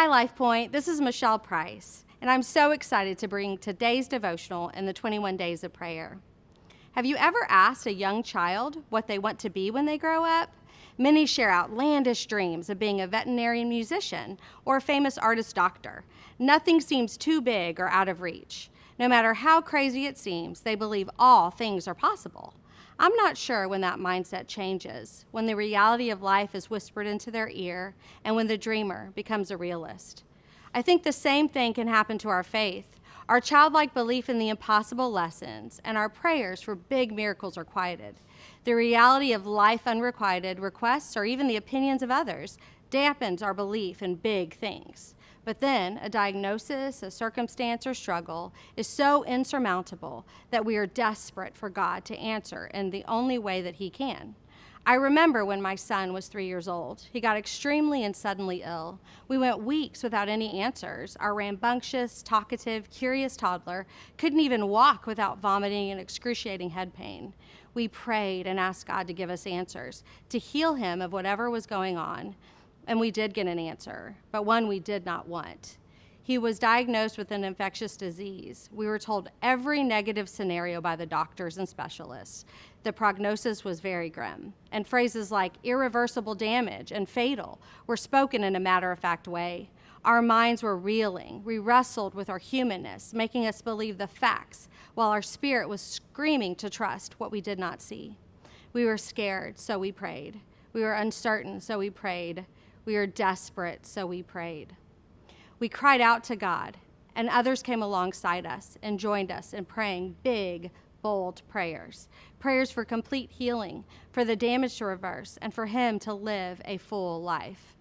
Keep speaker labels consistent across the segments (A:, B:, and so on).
A: Hi, LifePoint. This is Michelle Price, and I'm so excited to bring today's devotional in the 21 Days of Prayer. Have you ever asked a young child what they want to be when they grow up? Many share outlandish dreams of being a veterinarian musician or a famous artist doctor. Nothing seems too big or out of reach. No matter how crazy it seems, they believe all things are possible. I'm not sure when that mindset changes, when the reality of life is whispered into their ear, and when the dreamer becomes a realist. I think the same thing can happen to our faith. Our childlike belief in the impossible lessens, and our prayers for big miracles are quieted. The reality of life unrequited requests or even the opinions of others dampens our belief in big things. But then a diagnosis, a circumstance, or struggle is so insurmountable that we are desperate for God to answer in the only way that He can. I remember when my son was 3 years old. He got extremely and suddenly ill. We went weeks without any answers. Our rambunctious, talkative, curious toddler couldn't even walk without vomiting and excruciating head pain. We prayed and asked God to give us answers, to heal him of whatever was going on. And we did get an answer, but one we did not want. He was diagnosed with an infectious disease. We were told every negative scenario by the doctors and specialists. The prognosis was very grim, and phrases like irreversible damage and fatal were spoken in a matter-of-fact way. Our minds were reeling. We wrestled with our humanness, making us believe the facts, while our spirit was screaming to trust what we did not see. We were scared, so we prayed. We were uncertain, so we prayed. We were desperate, so we prayed. We cried out to God, and others came alongside us and joined us in praying big, bold prayers. Prayers for complete healing, for the damage to reverse, and for him to live a full life.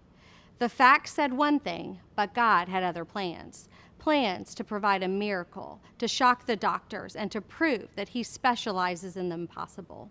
A: The facts said one thing, but God had other plans. Plans to provide a miracle, to shock the doctors, and to prove that He specializes in the impossible.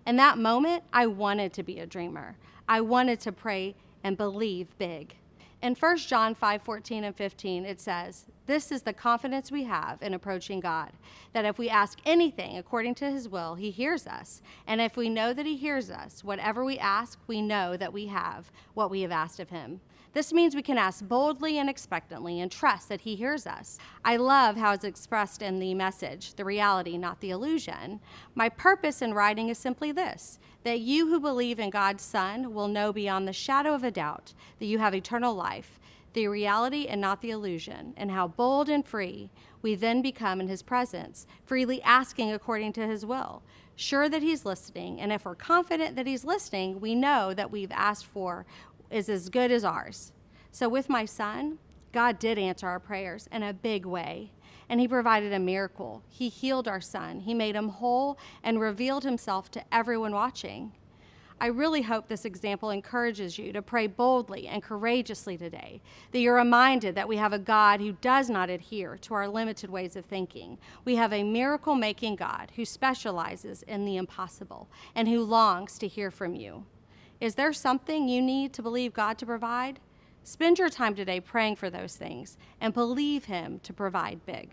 A: In that moment, I wanted to be a dreamer. I wanted to pray and believe big. In 1 John 5:14 and 15, it says, "This is the confidence we have in approaching God, that if we ask anything according to His will, He hears us. And if we know that He hears us, whatever we ask, we know that we have what we have asked of Him." This means we can ask boldly and expectantly and trust that He hears us. I love how it's expressed in the message, the reality, not the illusion. My purpose in writing is simply this, that you who believe in God's Son will know beyond the shadow of a doubt that you have eternal life, the reality and not the illusion, and how bold and free we then become in His presence, freely asking according to His will, sure that He's listening, and if we're confident that He's listening, we know that we've asked for is as good as ours. So with my son, God did answer our prayers in a big way, and He provided a miracle. He healed our son. He made him whole and revealed Himself to everyone watching. I really hope this example encourages you to pray boldly and courageously today, that you're reminded that we have a God who does not adhere to our limited ways of thinking. We have a miracle-making God who specializes in the impossible and who longs to hear from you. Is there something you need to believe God to provide? Spend your time today praying for those things and believe Him to provide big.